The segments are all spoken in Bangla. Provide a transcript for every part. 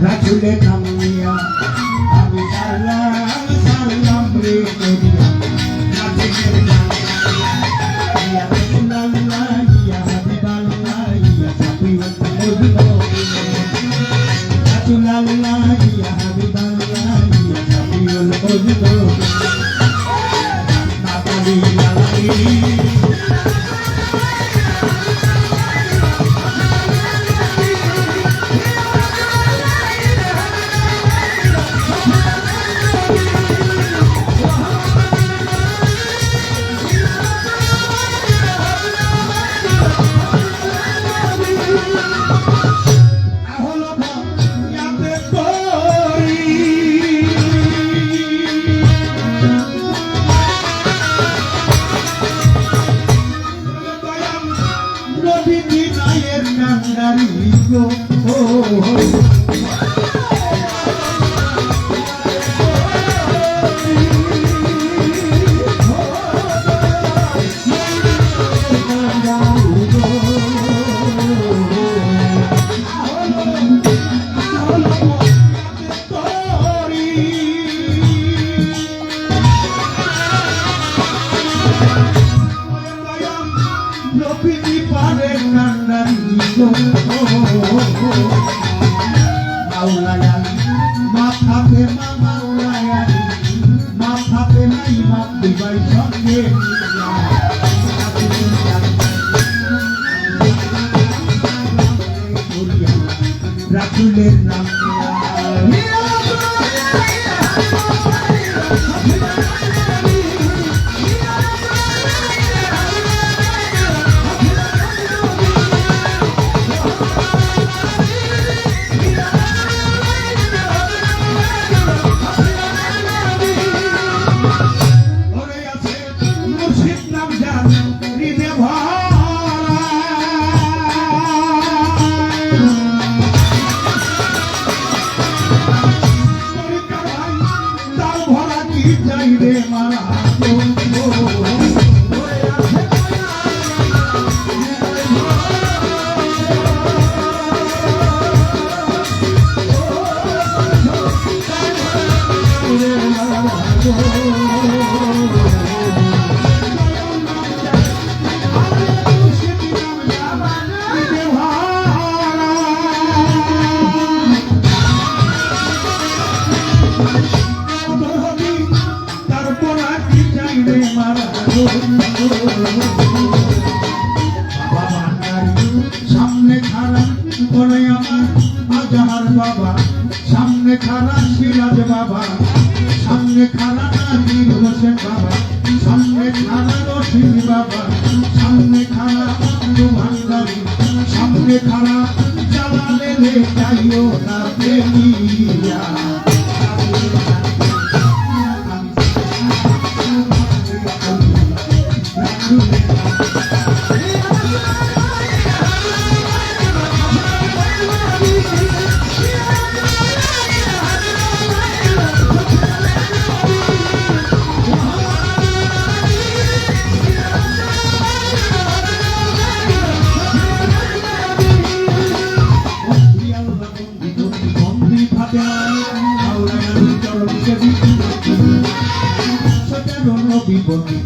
রাসূলের নাম নিয়া আমি সারলাম সারলাম রে নদিয়া রাসূলের নাম ইয়া রাসূলুল্লাহ ইয়া হাবিবাল্লাহ ইয়া সাফিউল মুজনবিন রাসূলুল্লাহ ইয়া হাবিবাল্লাহ ইয়া সাফিউল মুজনবিন নাতালি লালি মাথাতে মাওলায়ালি মাথাতে নাই মাপ দিবাই সঙ্গে রাসূলের নাম সামনে খাড়া বলে আমার আজহার বাবা সামনে খাড়া সিরাজ বাবা সামনে খাড়া নাজির হোসেন বাবা সামনে খাড়া রশিদ বাবা সামনে খাড়া আব্দু ভান্ডারী সামনে খাড়া জালালে রে যাইও না দেখিয়া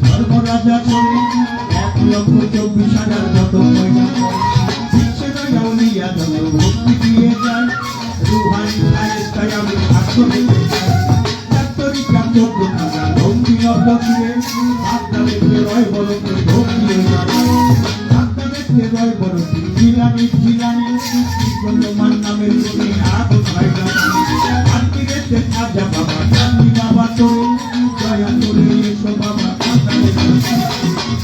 ধর্মরাজা চলে 1,24,000 যত পয়সা যত ভক্তি দিয়ে যায় রুহানি ফায়েস্তায় আমি থাকতে ভক্তি অর্থ দিয়ে আত্মা দেখতে রয় বড় ভক্তি রয় বড় জিলানি জিলানি বর্তমান নামের তুমি আগুন হয় না আত্মি দেখতে খাজা বাবা চাঁদি বাবা তোরে দয়া করে এসো বাবা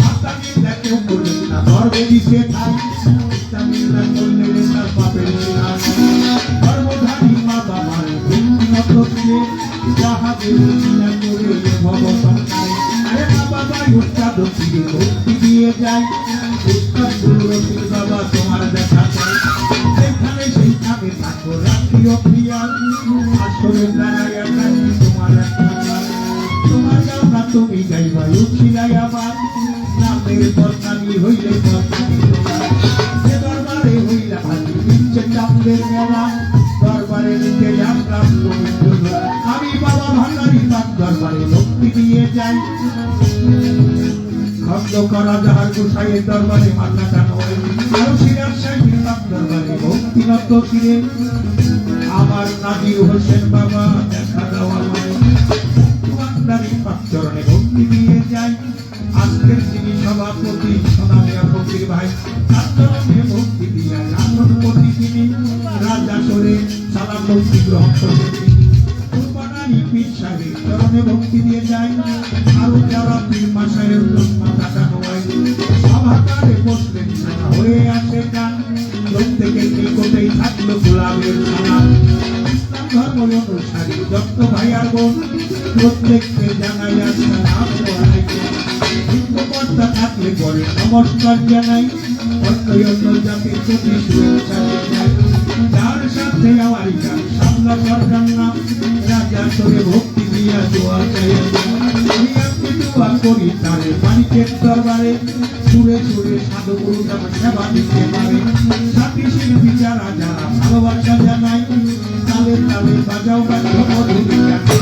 আত্মাকে দেখে বলে না ধর্মে দিছে থাই ইসলামিল্লা করলে তার পাপের ধর্মধারী মা বাবার ভক্তি অর্থ দিয়ে যাহাদের চিনা করে ভগবান আরে বাবা ভাই উস্তাদ দিয়ে ভক্তি দিয়ে যায় উস্তাদ গুরুরসিক বাবা তোমার দেখা চাই যেখানে সেইখানে থাকো রাত্রিও প্রিয়াল আসরে দাঁড়ায় তোমার তোমার গাওনা তুমি গাইবা উঠিলাই আমার নামের বদনামি হইলে বদনামি যে দরবারে হইলা ভালো দিচ্ছে চাঁদের মেলা দরবারে দরবারে নিতে যাত্রা পবিত্র আমি বাবা ভান্ডারী পাক দরবারে ভক্তি দিয়ে যাই খন্ড করা যাহার গোসাইয়ের দরবারে মান্নাটা নয় আরো সিরাজ সাহেবের পাক দরবারে ভক্তিনত ফিরে আমার নাজির হোসেন বাবা দেখা দাও আমায় ভান্ডারী পাক চরণে ভক্তি দিয়ে যাই আজকের যিনি সভাপতি সোনামিয়া ফকির ভাই তার চরণে ভক্তি দিয়ে আসনপতি তিনি রাজা সরে সালাম ভক্তি গ্রহণ করবেন তিনি কুরবানানি পীর সাহেবের চরণে ভক্তি দিয়ে যাই আরো যারা পীর মাসায়ের মাথাটা নোয়াই সভাকারে বসলেন সারা হয়ে আসে গান প্রত্যেকের নিকটেই থাকলো গোলাপের সালাম ইসলাম ধর্ম অনুসারী যত ভাই আর বোন প্রত্যেককে জানাই আসসালাম আলাইকুম হিন্দু কর্তা থাকলে পরে নমস্কার জানাই অন্য অন্য জাতির প্রতি শুভেচ্ছা জানাই যার সাথে আমার গান সামলা সরকার নাম রাজা সরে ভক্তি দিয়া দোয়া চাই আমি দোয়া করি তারে মানিকের দরবারে সুরে সুরে সাধু গুরু আমার সেবা দিতে পারে সাথী শিল্পী যারা যারা ভালোবাসা জানাই তালে তালে বাজাও বাজাও মধুরি গানে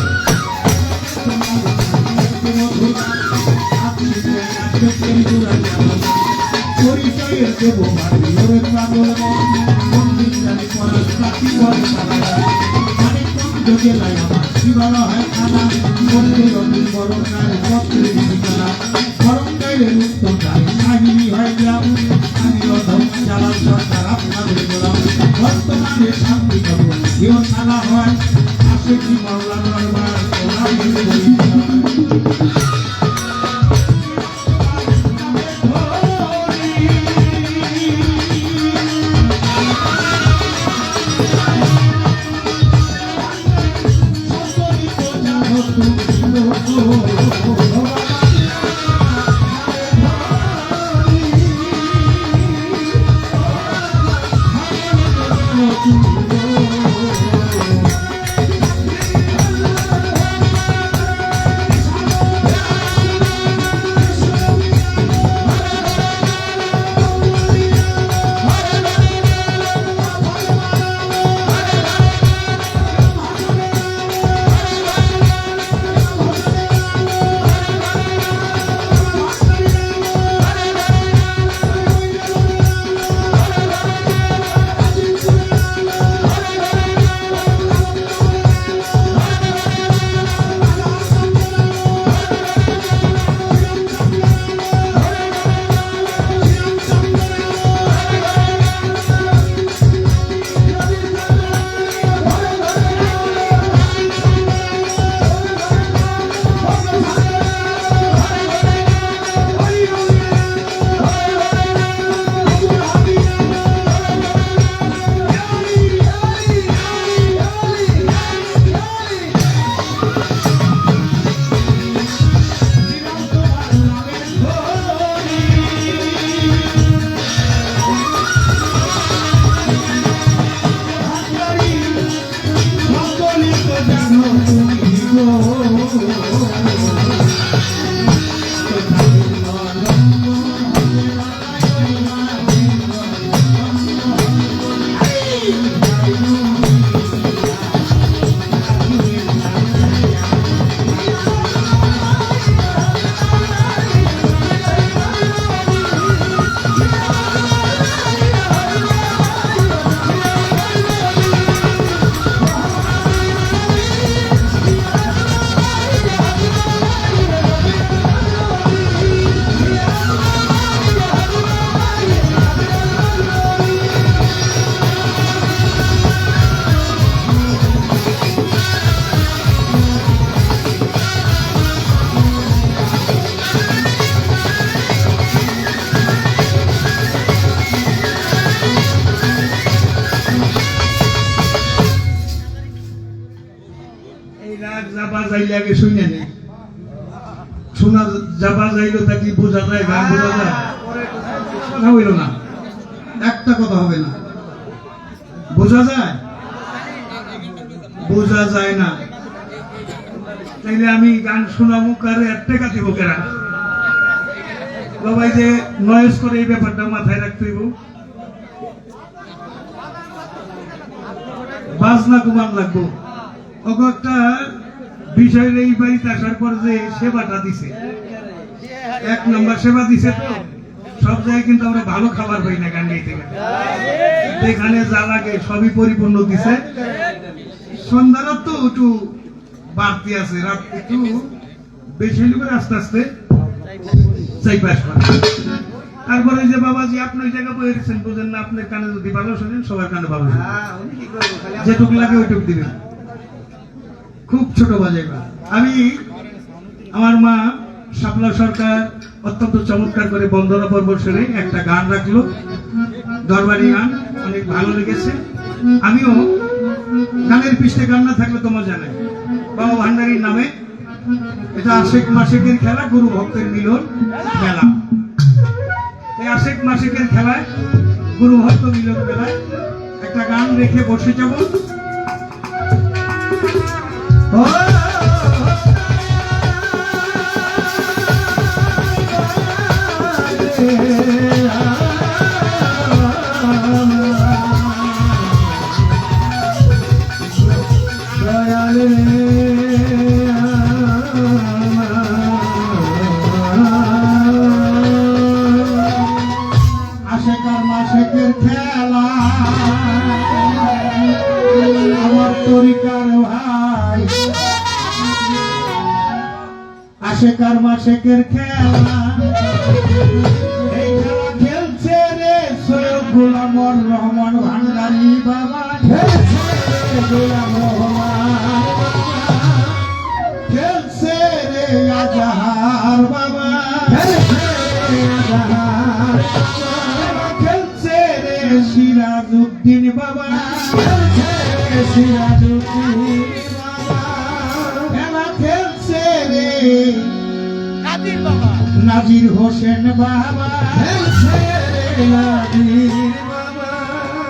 পরিচয়ের দেব বাড়ি ওরে পাগল মন্দির জানি পড়া সাথী করে সারা জেলায় আমার শিবালা হয় খানা মন্দির অতি বড় কার পত্রের ঠিকানা গরম গাইলে উত্তর গায়ে কাহিনী হয় গ্রাম আমি অধম চালান সরকার আপনাদের গোলাম বর্তমানে শান্তি খবর কেউ খেলা হয় আসে কি মাওলা দরবার আগে শুনে নেই শোনা যাবা যাইলো তা কি বোঝা যায় গান বোঝা যায় কথা হইল না একটা কথা হবে না বোঝা যায় না তাইলে আমি গান শোনাবো কারে একটা কাটি বোকেরা বাবাই যে নয়েজ করে এই ব্যাপারটা মাথায় রাখতে হইব বাজনা কুমান লাগবো ওকে একটা বিষয় এই বাড়িতে আসার পর যে সেবাটা দিছে 1 নম্বর সেবা দিছে তো সব জায়গায় কিন্তু আমরা ভালো খাবার পাই না গান গাইতে গেলে এখানে যা লাগে সবই পরিপূর্ণ দিছে সন্ধ্যারা তো একটু বাড়তি আছে রাত একটু বেশি হলে পরে আস্তে আস্তে চাই পাস তারপরে যে বাবাজি আপনি ওই জায়গায় বসেছেন বুঝেন না আপনার কানে যদি ভালো শোনেন সবার কানে ভালো শোনেন যেটুকু লাগে ওইটুকু দিবেন খুব ছোট বাজাইবা আমি আমার মা শাপলা সরকার অত্যন্ত চমৎকার করে বন্দনা পর্ব সেরে একটা গান রাখলো দরবারি গান অনেক ভালো লেগেছে আমিও গানের পৃষ্ঠে গান না থাকলে তো মজা নেই বাবা ভান্ডারীর নামে এটা আশেক মাসেকের খেলা গুরু ভক্তের মিলন মেলা এই আশেক মাসেকের খেলায় গুরু ভক্ত মিলন মেলায় একটা গান রেখে বসে যাব আশেকার মাসেকের খেলা আমার তরিকার ভাই আশেকার মাসেকের খেলা এই খেলা খেলছে রে সৈয়দ গোলামর রহমান ভান্ডারী বাবা খেলছে রে গোলাম রহমান খেলছে রে আজাহার বাবা খেলছে রে আজাহার খেলছে রে সিরাজউদ্দিন বাবা খেলছে রে সিরাজউদ্দিন বাবা খেলা খেলছে রে নাজির হোসেন বাবা খেলছে রে নাজির বাবা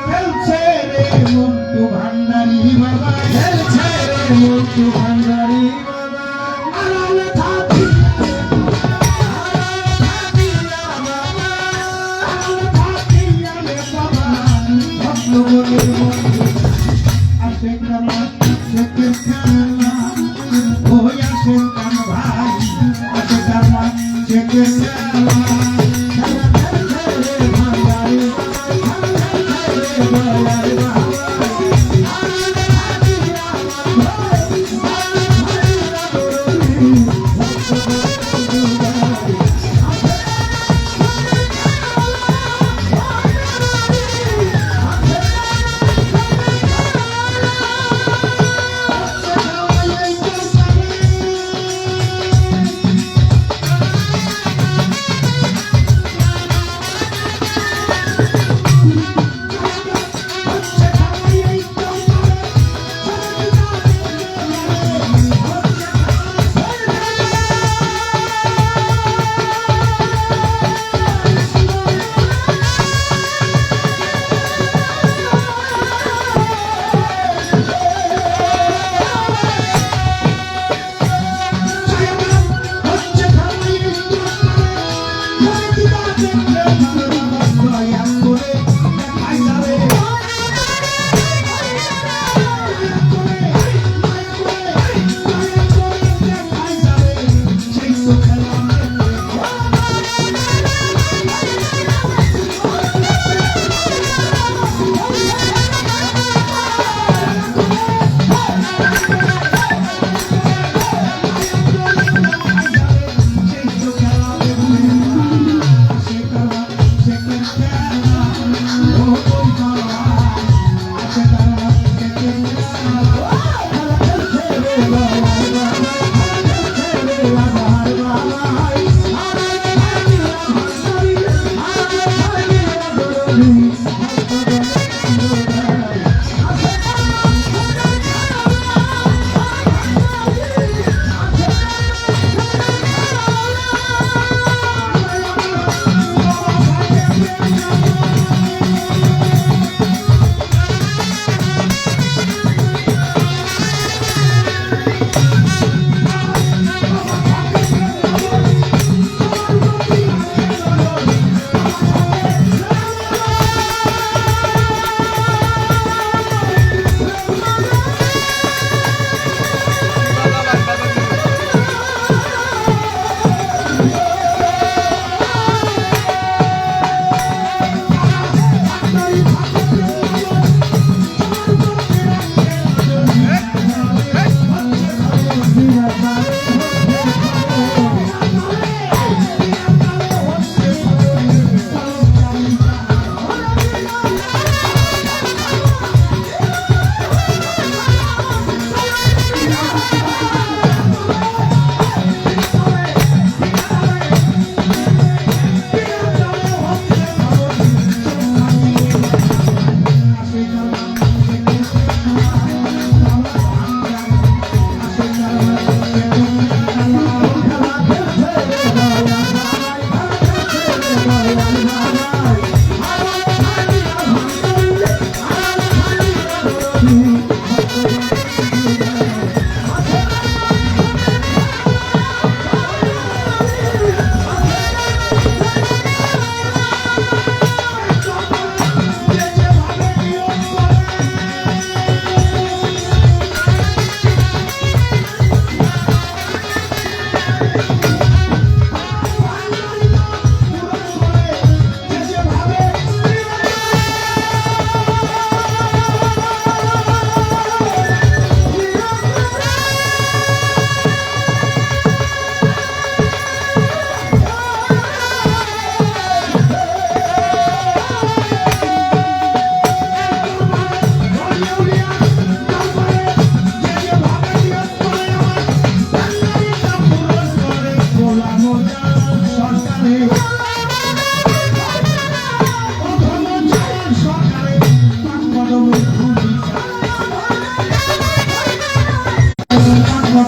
খেলছে রে মন্টু ভান্ডারী বাবা খেলছে রে মন্টু ভান্ডারী বাবা আড়ালে থাকি আশেকার মাসেকের খেলা ওই আশেকার ভাই আশেকার মাসেকের খেলা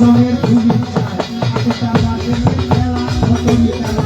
মদনের ধুলি আটটা বাজে খেলা মতন খেলা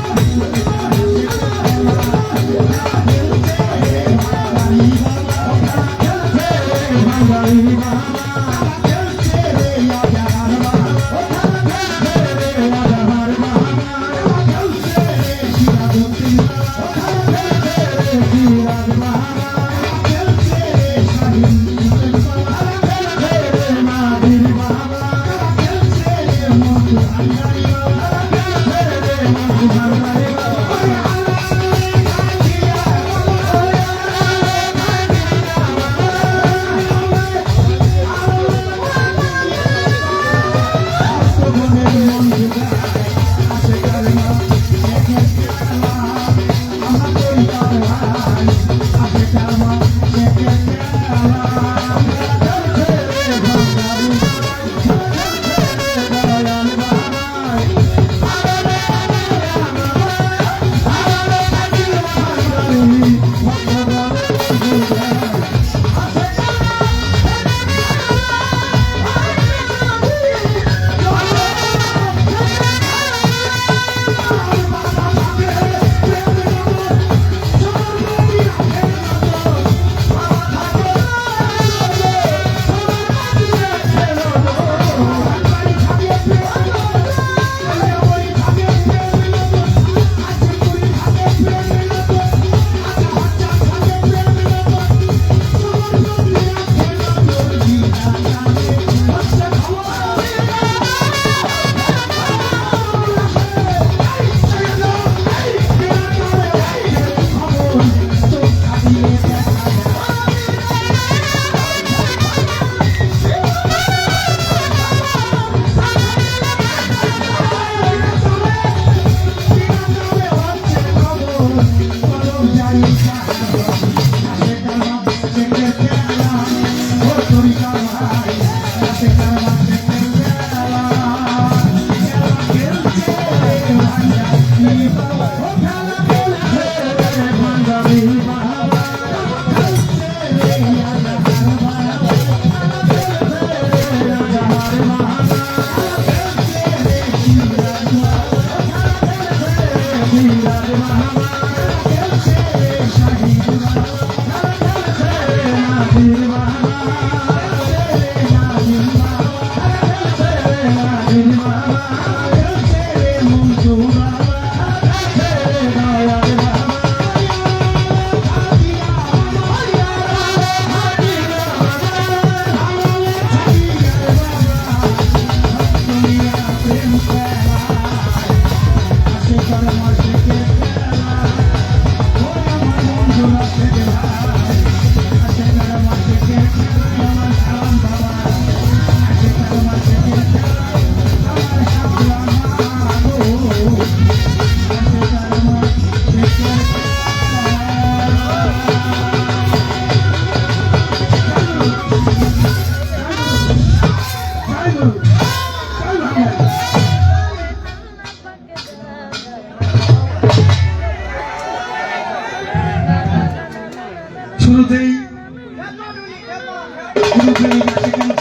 শুরুতেই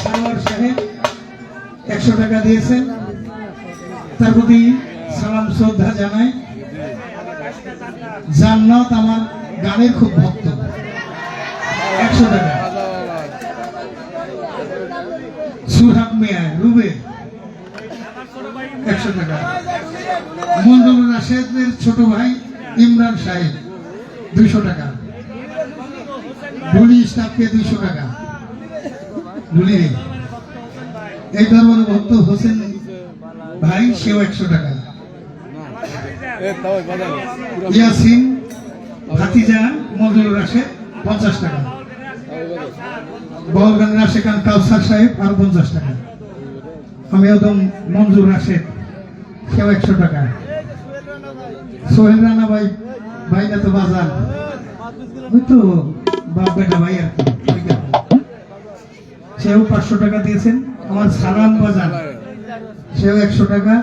সানোয়ার সাহেব 100 টাকা দিয়েছেন, তার প্রতি সালাম শ্রদ্ধা জানাই। জান্নাত আমার গানের খুব ভক্ত, 100 টাকা। সুহাগ মিয়া রুবে 100 টাকা। মন্ডল রাশেদের ছোট ভাই ইমরান সাহেব 200 টাকা। ঢুলি স্টাফকে 200 টাকা। ঢুলি এই দরবারে ভক্ত হোসেন ভাই, সেও 100 টাকা। ইয়াসিন ভাতিজা মঞ্জুর রাশেদ 50 টাকা। বলগান রাশেখান কাউসার সাহেব আর 50 টাকা। আমি একদম মঞ্জুর রাশেদ, সেও 100 টাকা। সোহেল রানা ভাই, ভাই না তো বাজার, ওই তো বাপ বেটা ভাই আর কি, সেও 500 টাকা দিয়েছেন। আমার সালাম বাজার, সেও 100 টাকা।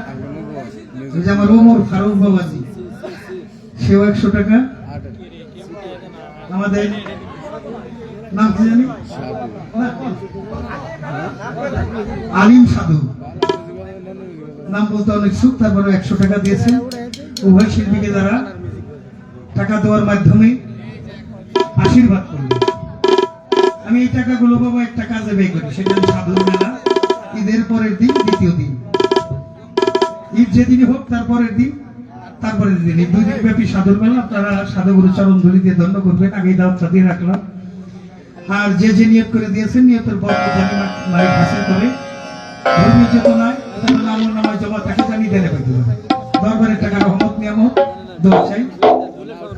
ওই যে আমার ওমর ফারুক বাবাজি, সেও 100 টাকা। আমাদের নাম কি জানি, আলিম সাধু, নাম বলতে অনেক সুখ, তারপরে 100 টাকা দিয়েছেন উভয় শিল্পীকে, যারা টাকা দেওয়ার মাধ্যমে আশীর্বাদ করলেন। আমি এই টাকাগুলো বাবা একটা কাজে ব্যয় করি, সেটা সাধুর মেলা ঈদের পরের দিন, দ্বিতীয় দিন, ঈদ যেদিনই হোক তারপরের দিন, তারপরের দিন, এই 2 দিন ব্যাপী সাধুর মেলা। আপনারা সাধুগুরু চরণ ধুলি দিয়ে ধন্য করবেন। আগেই দাওয়াতটা দিয়ে রাখলাম। আর যে যে নিয়ত করে দিয়েছেন, নিয়তের বরকত জানি মালিক হাসিল করে, ধর্মীয় চেতনায় তার নাম ও নামায় জমা তাকে জানি দেনে পেতে হবে। দরবারের টাকা রহমত নিয়ামত দোয়া চাই।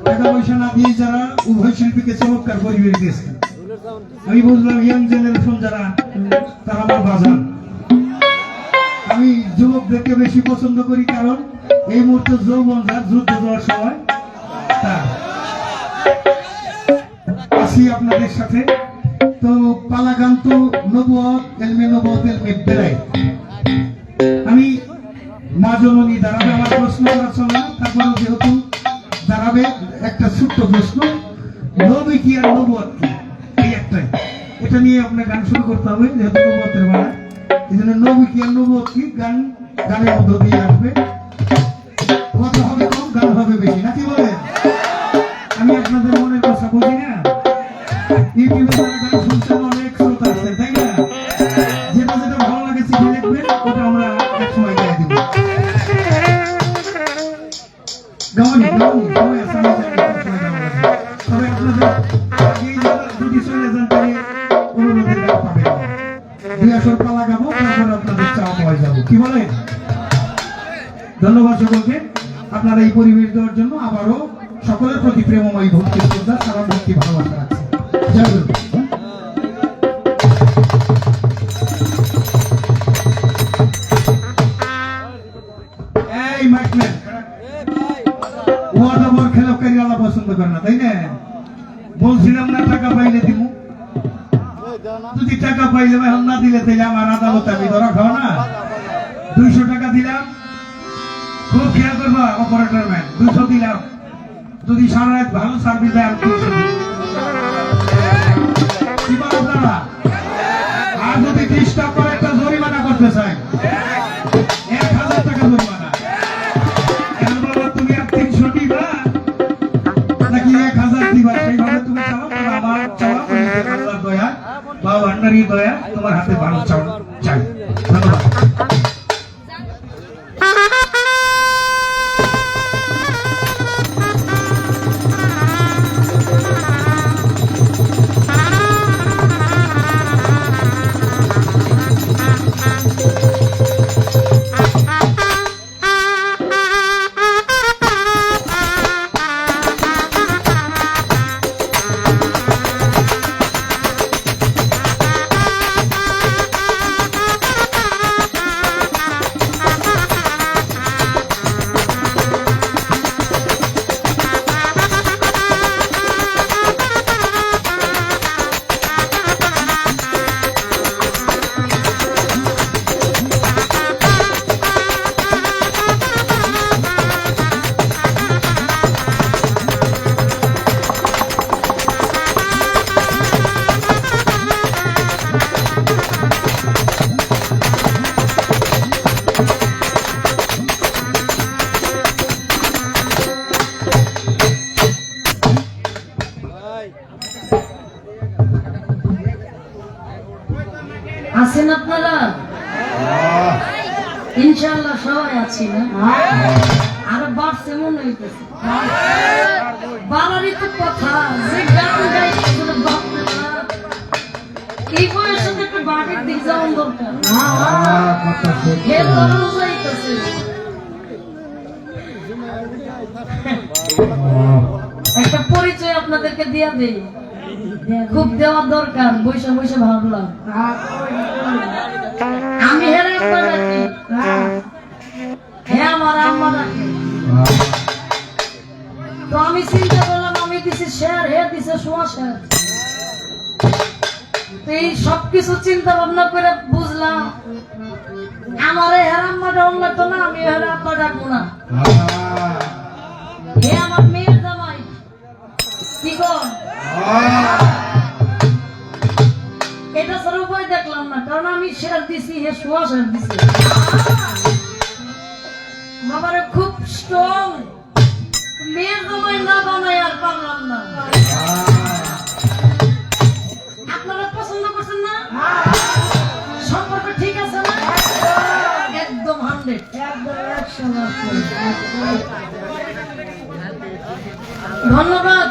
টাকা পয়সা না দিয়ে যারা উভয় শিল্পীকে চমৎকার পরিবেশ দিয়েছেন, আমি বুঝলাম ইয়াং জেনারেশন যারা, তারা আমার বাজার। আমি যুবকদেরকে বেশি পছন্দ করি, কারণ এই মুহূর্তে যৌবন যার যুদ্ধ দেওয়ার সময় তার। আসি আপনাদের সাথে। তো পালা গান তো নবুয়ত এলমে নবুয়ত এলমে বেড়াই। আমি মা জননী দাঁড়াবে, আমার প্রশ্ন করা চলে না, তারপরেও যেহেতু দাঁড়াবে, একটা ছোট্ট প্রশ্ন, নবী কি আর নবুয়ত কি, এই একটাই, এটা নিয়ে আপনার গান শুরু করতে হবে, যেহেতু নবুয়তের বেলা। এই জন্য নবী কি আর নবুয়ত কি, গানের মধ্য দিয়ে আসবে। কথা হবে কম, গান হবে বেশি, নাকি বলে? আমি আপনাদের মনের কথা বুঝি না। ইউটিউবে যারা গান শুনছেন, অনেক শ্রোতা আছে, তাই না? যেটা যেটা ভালো লাগে চিঠি লিখবেন, ওটা আমরা এক সময় গায়ে দিব। গাওয়ানি সবাই আছে, আমি জানি এক সময় গাওয়া লাগবে। তবে আপনাদের আগেই যদি চলে যান, তাহলে অনুরোধের গান পাবেন না। 2 আসর পালা গাবো, তারপরে আপনাদের চাওয়া পাওয়া যাবো, কি বলে? ধন্যবাদ সকলকে আপনারা এই পরিবেশ দেওয়ার জন্য। আবারও সকলের প্রতি প্রেমময় ভক্তি শ্রদ্ধা, সারা ভক্তি ভালোবাসা রাখছি। জয় গুরু। এই মাইকম্যান, ওয়াদা বর খেলাকারী আলা পছন্দ করে না, তাই না? বলছিলাম না টাকা পাইলে দিব, যদি টাকা পাইলে এখন না দিলে তাইলে আমার আদালত আমি ধরা খাওয়া না। 200 টাকা দিলাম, খুব খেয়াল করবা অপারেটর ম্যান, 200 দিলাম, যদি সারা রাত ভালো সার্ভিস দেয়, 300 দিই। আপনারা আর যদি ডিস্টার্ব করে একটা জরিমানা করতে চাই, 1000 টাকা জরিমানা। এখন বাবা তুমি আর 300 দিবা নাকি 1000 দিবা, সেইভাবে তুমি চাও। আমার চাওয়া আল্লাহর দয়া বা ভান্ডারির দয়া, তোমার হাতে ভালো চাও চাই। ধন্যবাদ। আছেন আপনারা? ইনশাআল্লাহ সবাই আছি না? আরো বাড়ছে মনে হইতেছে। বাড়ারই তো কথা, যে গান গাইতেছিল বাপরে বাপ, এই বয়সে তো একটু বাড়ির দিক যাওয়ার দরকার। হে গরম যাইতেছে। একটা পরিচয় আপনাদেরকে দিয়া দেই, খুব দেওয়া দরকার, বৈশা বৈশা ভাবলাম। আমি হেরে আব্বা ডাকি, হে আমার আম্মা ডাকি। তো আমি চিন্তা করলাম, আমি দিছি শেয়ার, হে দিছে সোয়া শেয়ার। এই সবকিছু চিন্তা ভাবনা করে বুঝলাম, আমার হের আম্মা ডাউন লাগতো না, আমি হের আব্বা ডাকবো না। হে আমার মেয়ের জামাই, কি কর? এটা ছাড়া উপায় দেখলাম না, কারণ আমি শেয়ার দিছি, হে সোয়া শেয়ার দিছি। বাবারে খুব স্ট্রং, মেয়ের জামাই না বানাই আর পারলাম না। আপনারা পছন্দ করছেন না? সম্পর্ক ঠিক আছে না? একদম 100, একদম 100%। ধন্যবাদ।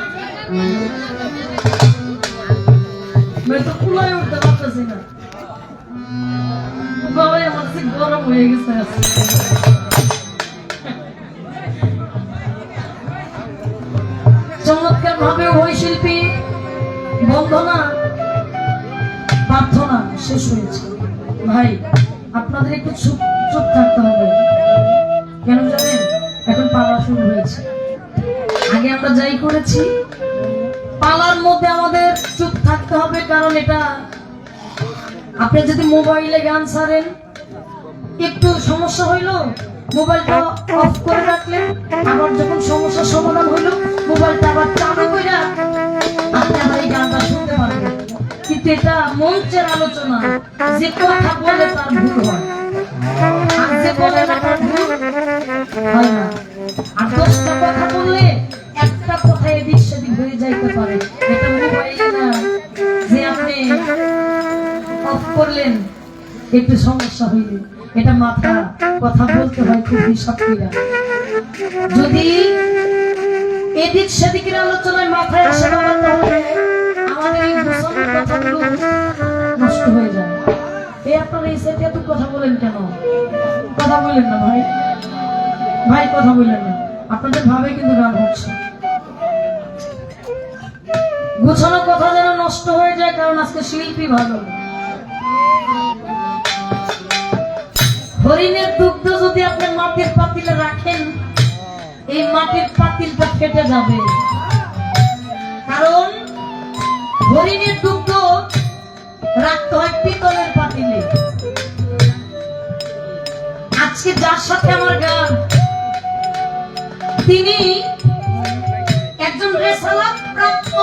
मैं तो কুলায় উঠতে পারতেছি না। বাবাই আমার সিট গরম হয়ে গেছে। চমৎকার ভাবে ওই শিল্পী বন্দনা প্রার্থনা শেষ হয়েছে। ভাই আপনাদের একটু চুপ চুপ থাকতে হবে, কেন জানেন? এখন পালা শুরু হয়েছে। আগে আমরা যাই করেছি, পালার মধ্যে আমাদের চুপ থাকতে হবে, কারণ এটা আপনি যদি মোবাইলে গান ছাড়েন একটু সমস্যা হইলো, মোবাইলটা অফ করে রাখলেন, আবার যখন সমস্যার সমাধান হইলো মোবাইলটা আবার চালু করে আপনি আবার এই গানটা শুনতে পারবেন। কিন্তু এটা মঞ্চের আলোচনা, যে কথা বলে তার ভুল হয়, আর যে বলে না তার ভুল হয় না। আর 10টা কথা বললে একটা কথা এদিক সেদিক হয়ে যাইতে পারে। এটা মোবাইলে না যে আপনি অফ করলেন একটু সমস্যা হইলে, এটা মাথা কথা বলতে হয় খুব হিসাব করে। যদি এদিক সেদিকের আলোচনায় মাথায় আসে তাহলে আমাদের এই গোছানোর কথাগুলো নষ্ট হয়ে যায়। এই আপনারা এই সাইডে এত কথা বলেন কেন? কথা বলেন না ভাই, ভাই কথা বলেন না, আপনাদের ভাবে কিন্তু গান হচ্ছে। গোছানো কথা যেন নষ্ট হয়ে যায়, কারণ আজকে শিল্পী ভালো। হরিণের দুগ্ধ যদি আপনি মাটির পাতিলে রাখেন, এই মাটির পাতিলটা ফেটে যাবে, কারণ হরিণের দুগ্ধ রাখতে হয় পিতলের পাতিলে। আজকে যার সাথে আমার গান, তিনি একজন রেসালাত প্রাপ্ত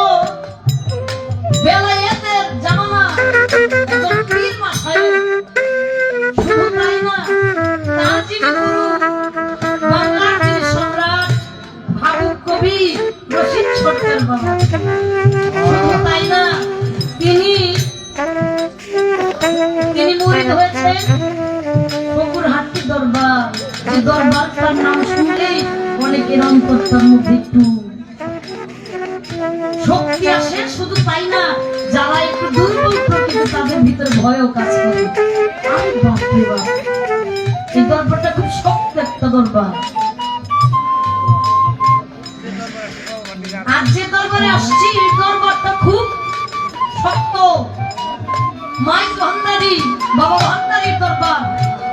বেলায়েতের জামানা একজন পীর মাশায়েখ। শুধু তাই না, তার যিনি গুরু, বাংলার যিনি সম্রাট, ভাবুক কবি রশিদ সরকার বাবা। শুধু তাই না, তিনি মুরিদ হয়েছেন ফকুরহাটি দরবার, যে দরবারটার নাম শুনলেই অনেকের অন্তরটার মধ্যে একটু শক্তি আসে। শুধু তাই না, যারা একটু দুর্বল প্রকৃতি তাদের ভিতরে ভয়ও কাজ করে। আরে বাপ রে বাপ, এই দরবারটা খুব শক্ত একটা দরবার। আর যে দরবারে আসছি, এই দরবারটা খুব শক্ত। মাই ভান্ডারি, বাবা ভান্ডারির দরবার,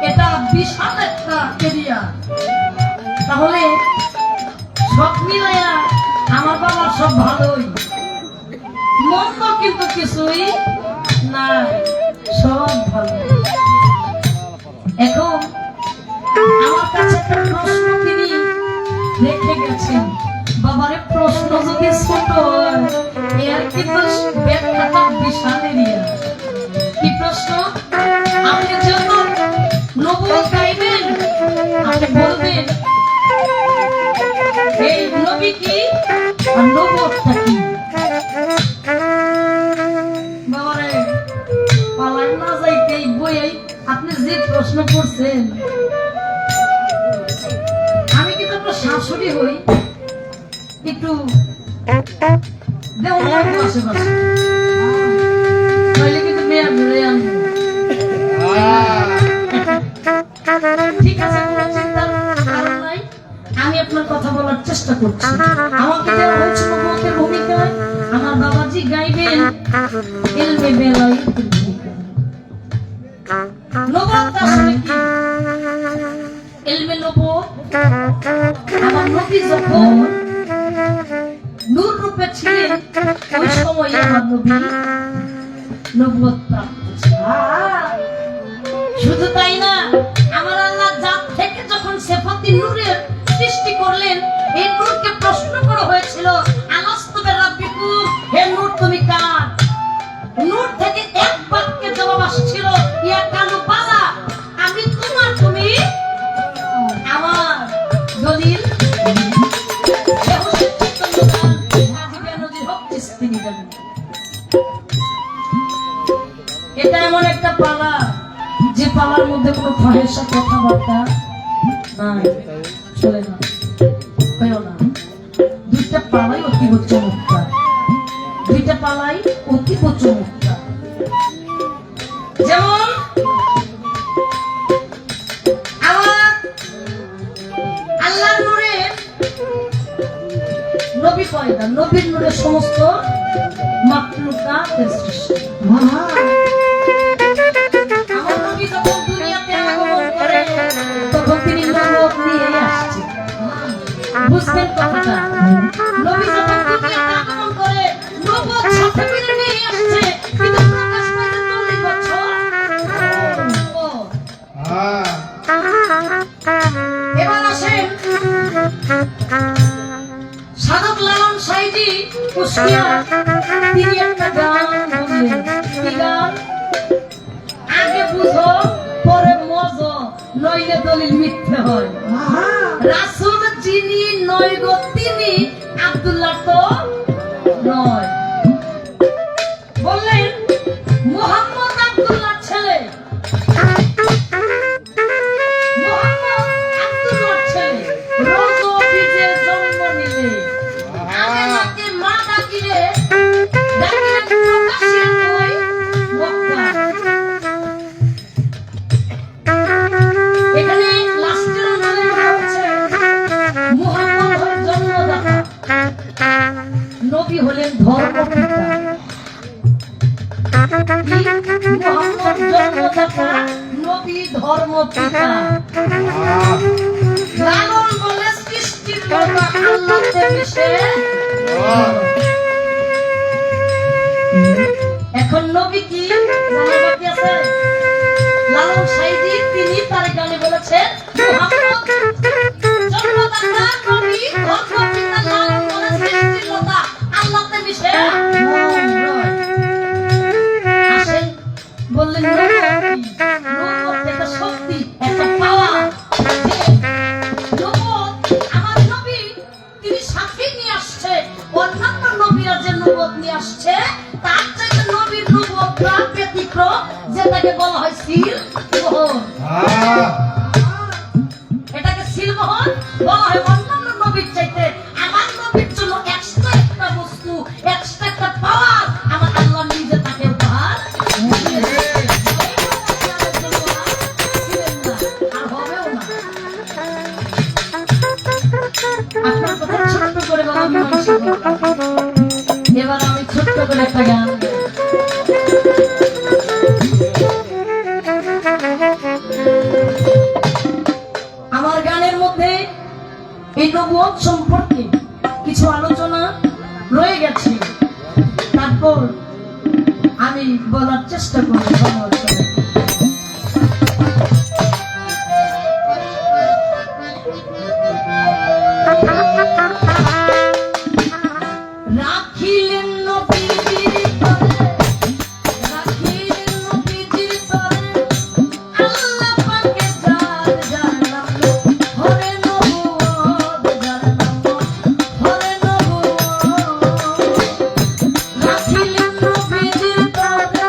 এটা বিশাল একটা এরিয়া। তাহলে সব মিলাইয়া আমার বাবার সব ভালোই, মন্দ কিন্তু কিছুই না, সব ভালো। এখন আমার কাছে একটা প্রশ্ন তিনি রেখে গেছেন। বাবারে প্রশ্ন যদি ছোট হয়, এর কিন্তু ব্যাখ্যাটা বিশাল এরিয়া। কি প্রশ্ন? আপনি যখন নবুয়ত গাইবেন, আপনি বলবেন এই নবী কি আর নবুয়তটা কি। বাবারে পালাই না যাইতে এই বইয়ে আপনি যে প্রশ্ন করছেন, আমি কিন্তু আপনার শাশুড়ি হই, একটু দেওয়া লাগবে আশেপাশে, তাহলে কিন্তু মেয়ে ধরে আনবো। ঠিক আছে, কোনো চিন্তার কারণ নাই, আমি আপনার কথা বলার চেষ্টা করছি। আমাকে দেওয়া হয়েছে নবুয়তের ভূমিকায়, আমার বাবাজি গাইবেন ইলমে বেলায়েতের ভূমিকা। নবুয়ত আসলে কি? ইলমে নবুয়ত, আমার নবী যখন নূর রূপে ছিলেন, ওই সময় আমার নবী নবুয়ত প্রাপ্ত ছিলেন। শুধু তাই না, আমার আল্লাহ জাত থেকে যখন সিফাতি নূরের সৃষ্টি করলেন, এই নূরকে প্রশ্ন করা হয়েছিল, আলাস্তু বিরাব্বিকুম, হে নূর তুমি কার? নূর থেকে এক বাক্যে জবাব আসছিল, ইয়া কালু বালা, আমি তোমার, তুমি আমার। পালার মধ্যে কোনো ফহেসা কথাবার্তা নাই, চলে না, হয়েও না। দুইটা পালাই অতীব চমৎকার, দুইটা পালাই অতীব চমৎকার। যেমন আমার আল্লাহর নূরে নবী পয়দা, নবীর নূরে সমস্ত মাকলুকাতের সৃষ্টি। আমার নবী যখন দুনিয়াতে আগমন করে তখন তিনি নবুয়ত নিয়ে আসছে। বুঝবেন কথাটা? নবী যখন দুনিয়াতে আগমন করে নবুয়ত সাথে করে নিয়ে আসছে, কিন্তু প্রকাশ পাইছে 40 বছর। এবার আসেন সাধক লালন সাইজি কুষ্টিয়া, তিনি একটা গান বললেন। কি গান? আগে বুঝো পরে মজো, নইলে দলিল মিথ্যে হয়। রাসূল যিনি নয় গো তিনি, আব্দুল্লাহ তো নয়। বললেন মুহাম্মদ আব্দুল্লাহর ছেলে, মুহাম্মদ আব্দুল্লাহর ছেলে, রোজা বীজে জন্ম নিলে আমেনাকে মা ডাকিলে, ডাকিলে প্রকাশের ওই মক্কা। এখানে লাস্টের নামে হচ্ছে মুহাম্মদ হলেন জন্মদাতা, নবী হলেন ধর্মপিতা। মুহাম্মদ জন্মদাতা, নবী ধর্মপিতা। লালন বলে সৃষ্টির লতা আল্লাহতে মিশে। এখন নবী কি জানা বাকি আছে? লালন সাইদি তিনি তার গানে বলেছেন মুহাম্মদ জন্মদাতা, নবী ধর্মপিতা। লালন বলে সৃষ্টির লতা আল্লাহতে মিশে। আসেন বললেন নবুয়ত একটা শক্তি, একটা পাওয়ার। আমার নবী তিনি সাথে নিয়ে আসছে, অন্যান্য নবীরা যে নবুয়ত নিয়ে আসছে তার চাইতে নবীর নবুয়তটা ব্যতিক্রম, যেটাকে বলা হয় সিলমোহর। এটাকে সিলমোহর বলা হয়। অন্যান্য নবীর চাইতে আমার নবীর জন্য এক্সট্রা একটা বস্তু, এক্সট্রা একটা পাওয়ার আমার আল্লাহ নিজে তাকে উপহার দিয়েছেন। আর হবেও না। আপনার কথা ছোট্ট করে বলা মীমাংসা করব। এবার আমি ছোট্ট করে একটা গান গাই। আমার গানের মধ্যে এই নবুয়ত সম্পর্কে কিছু আলোচনা রয়ে গেছে, তারপর আমি বলার চেষ্টা করব। ধন্যবাদ সবাইকে। রাখিলেন নবীজির তরে, রাখিলেন নবীজির তরে, আল্লাহ পাকে যার যার নাম হরে নবুয়ত, যার নাম হরে নবুয়ত। রাখিলেন নবীজির তরে,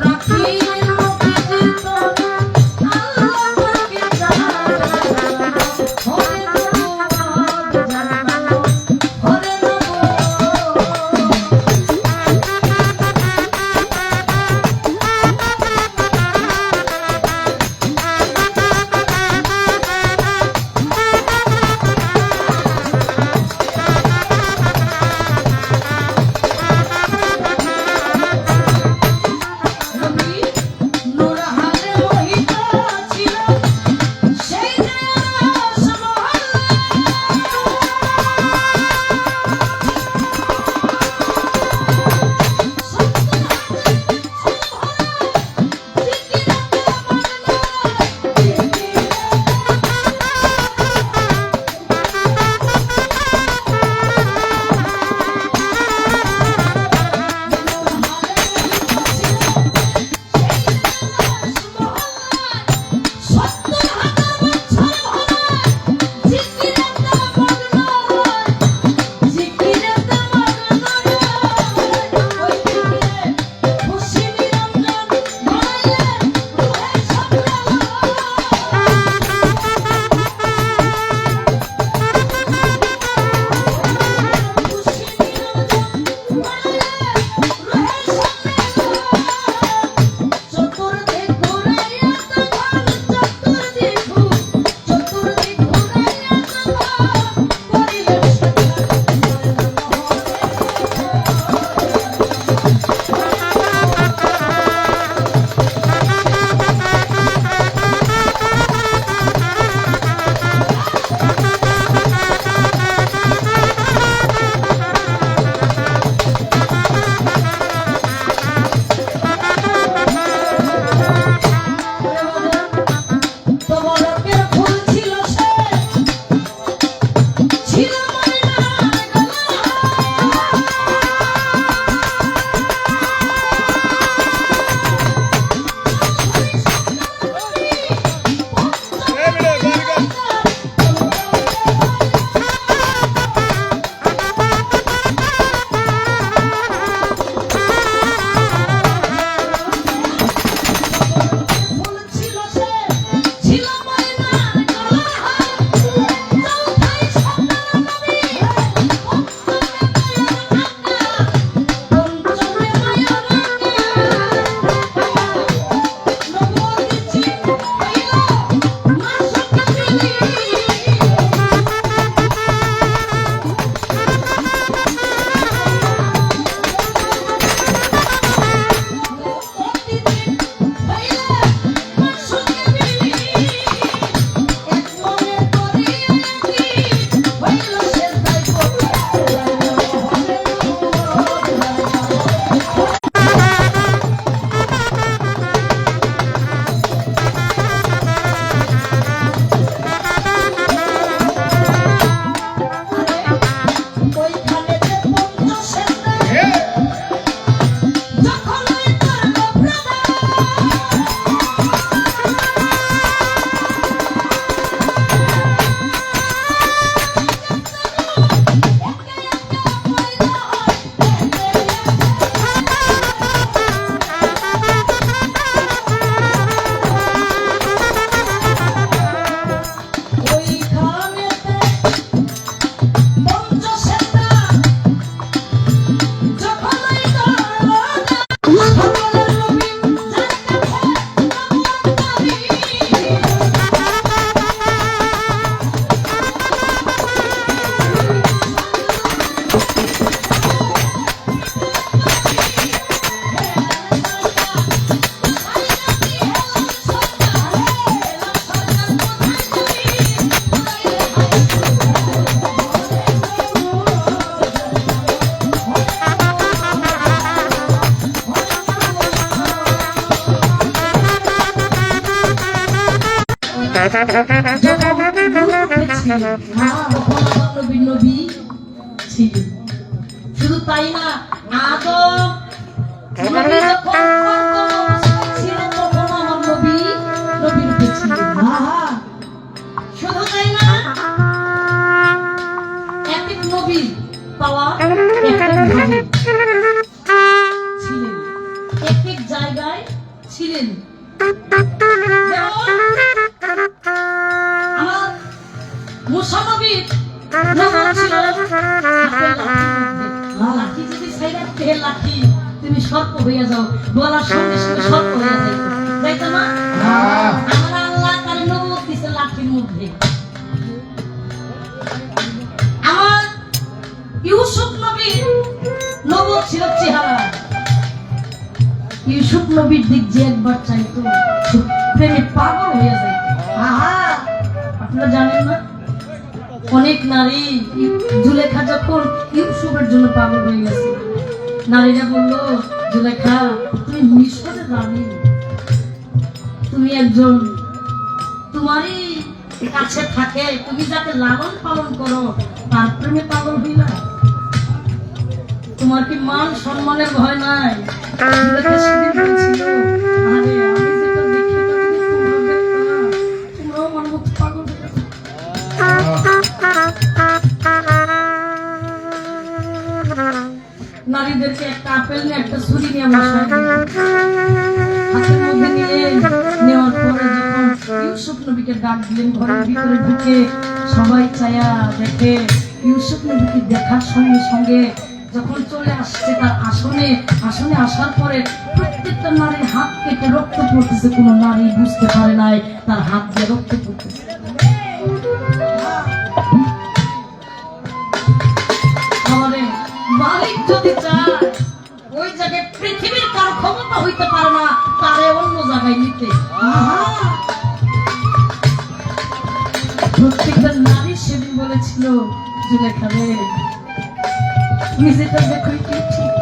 রাখিলেন নবীজির তরে, আল্লাহ পাকে যার যার নাম হরে নবুয়ত, যার নাম হরে নবুয়ত। যখন নূর ছিলেন, তখন আমার নবীর নবী ছিলেন। শুধু তাই না, আদম নবী যখন প্রথম অবস্থায় ছিল, তখন আমার নবী নবী রূপে ছিলেন। শুধু তাই না, এক এক নবী পাওয়া এক এক ভাবে ছিলেন, এক এক জায়গায় ছিলেন। যেমন আমার মুসা নবীর নবুয়ত ছিল হাতের লাঠি যদি ছাইড়া দেহে লাঠি তুমি সর্প হইয়া যাও, বলার সঙ্গে সঙ্গে সর্প হইয়া যাই, তাইতো না? আমার আল্লাহ তার নবুয়ত দিছে লাঠির মধ্যে। আমার ইউসুফ নবীর নবুয়ত ছিল চেহারা। ইউসুফ নবীর দিক যে একবার চাইতো প্রেমে পাগল হয়ে যায়। আপনারা জানেন না, অনেক নারী জুলেখা যখন ইউসুফের জন্য পাগল হয়ে গেছে, নারীরা বলল, জুলেখা তুমি মিশরের রানী, তুমি একজন, তোমারই কাছে থাকে, তুমি যাকে লালন পালন করো তার প্রেমে পাগল হইলা, তোমার কি মান সম্মানের ভয় নাই? জুলেখা সেদিন বলছিল, আরে আমি যেটা দেখি না যদি তোমরা দেখতা, তোমরাও আমার মতো পাগল হয়ে যাবে। নারীদেরকে একটা আপেল নিয়ে একটা ছুরি নিয়ে আমার হাতের মধ্যে নিয়ে নেওয়ার পরে যখন ইউসুফ নবীকে ডাক দিলেন, ঘরের ভিতরে ঢুকে সবাই চায়া দেখে ইউসুফ নবীকে দেখার সঙ্গে সঙ্গে যখন চলে আসছে তার আসনে আসার পরে প্রত্যেকটা নারীর হাত কেটে রক্ত পড়তেছে, কোনো নারী বুঝতে পারে নাই তার হাত দিয়ে রক্ত পড়তেছে। মালিক যদি চায় ওই জায়গায় পৃথিবীর কারো ক্ষমতা হইতে পারে না তারে অন্য জায়গায় নিতে। প্রত্যেকটা নারী সেদিন বলেছিল, জুলেখা রে তুমি যেটা দেখো ঠিক,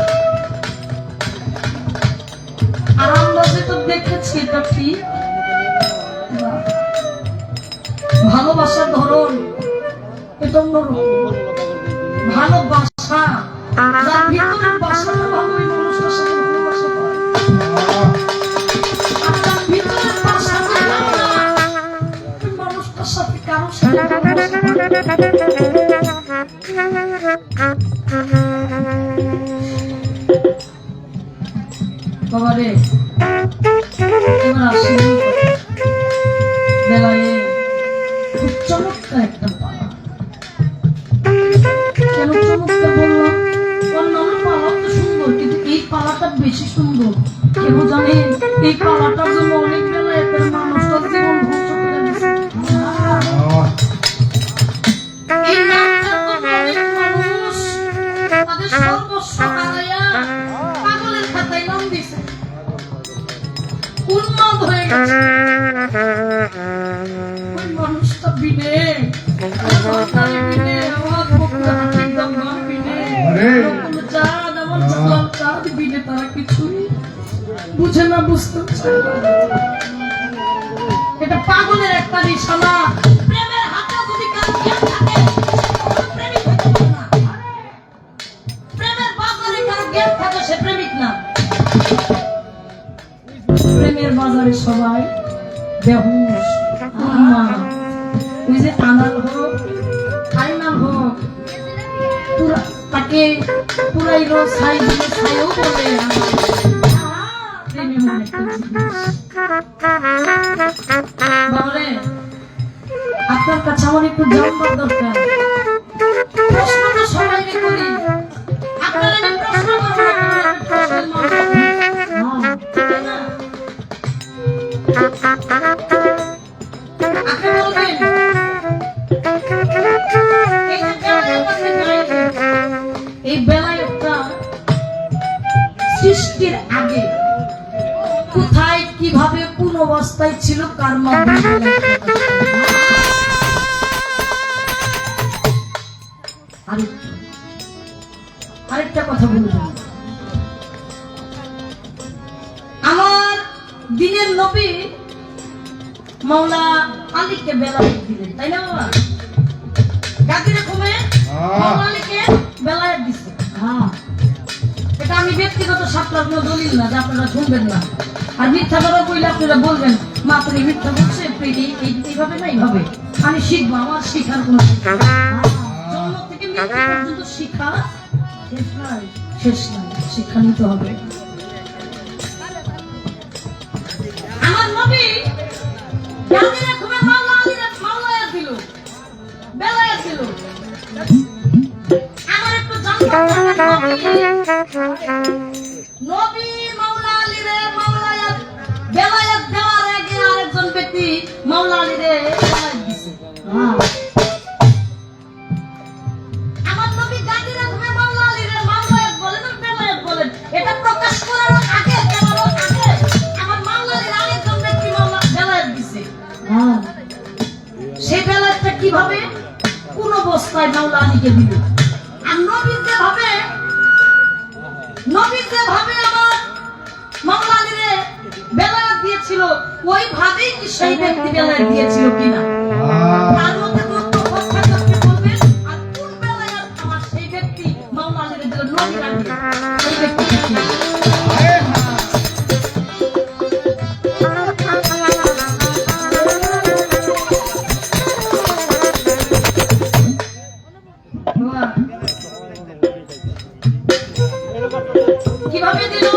আর আমরা যেটা দেখেছি এটা ঠিক। ভালোবাসার ধরন এটা অন্যরকম। ভালোবাসা যার ভিতরের বাসাটা ভালো, ওই মানুষটার সাথে ভালোবাসা করে। আর যার ভিতরের বাসাটা ভালো না, ওই মানুষটার সাথে কারোর সাথে ভালোবাসা করে। বাবারে এবার আসি বেলায় খুব চমৎকার একটা পালা। কেন চমৎকার বললাম? অন্যান্য পালা তো সুন্দর, কিন্তু এই পালাটা বেশি সুন্দর। কেউ জানেন এই পালাটার জন্য অনেক বেলায় মানুষটার জীবন ধ্বংস করে দিচ্ছে। এই নাচটার জন্য অনেক মানুষ তাদের সর্বস্ব হারাইয়া পাগলের খাতায় নাম দিছে, উন্মাদ হয়ে গেছে। ওই মানুষটা বিনে তারা কিছুই বুঝে না, বুঝতে চায় না। এটা পাগলের একটা নিশানা। প্রেমের হাতে যদি কারো জ্ঞান থাকে, প্রেমিক হতে পারে না। প্রেমের বাজারে কারো জ্ঞান থাকে, সে প্রেমিক না। প্রেমের বাজারে সবাই বেহুশ, উন্মাদ। ওই যে আনাল হোক ফাইনাল হোক, তাকে পুরাইলো ছাই দিল, ছাইও বলে প্রেমে মনে একটা জিনিস। বাবারে আপনার কাছে আমার একটু জানবার দরকার। প্রশ্নটা সবাইকে করি, আপনারা যে প্রশ্ন করবেন প্রশ্নের মধ্যে ঠিক না? আপনি বলবেন এই বেলায়টা সৃষ্টির আগে কোথায় কিভাবে কোন অবস্থায় ছিল, কার মাধ্যমে? আরেকটা কথা বলবো, আমার দিনের নবী মাওলা আলীকে বেলায়েত দিলেন, তাই না বাবা? গাদিরে কমে মাওলা আলীকে বেলায়েত দিছে। হ্যাঁ, এটা আমি ব্যক্তিগত সাপলার কোনো দলিল না যে আপনারা শুনবেন না। আর মিথ্যা কথা বললে আপনারা বলবেন মা তুমি মিথ্যা বলছে, এইভাবে না এইভাবে। আমি শিখবো, আমার শিখার কোনো জন্ম থেকে মৃত্যু পর্যন্ত শিখা শেষ নাই, শিক্ষা নিতে হবে। আমার নবী গাদিরে কমে মাওলা আলীর মাওলায়াত দিল, বেলায়েত দিল। আমার একটু জানতে নবী মাওলা আলীরে মাওলায়াত বেলায়েত দেওয়ার আগে আরেকজন ব্যক্তি মাওলা আলীরে বেলায়েত দিছে। আমার নবী গাদিরে কমে মাওলা আলীরে মাওলায়াত বলেন আর বেলায়েত বলেন, এটা প্রকাশ করার আগে দেওয়ার আগে আমার মাওলা আলীর আরেকজন ব্যক্তি মাওলা বেলায়েত দিছে। সেই বেলায়েতটা কিভাবে কোন অবস্থায় মাওলা আলীকে দিল? আর নবী যেভাবে আমার মাওলা আলীরে বেলায়েত দিয়েছিল ওইভাবেই কি সেই ব্যক্তি বেলায়েত দিয়েছিল কিনা তার মধ্যে বক্তব্য থাকলে আপনি বলবেন। আর কোন বেলায়েত আমার সেই ব্যক্তি মাওলা আলীরে দিল? নবীর আগে সেই ব্যক্তিটা ছিল। কিভাবে দিল?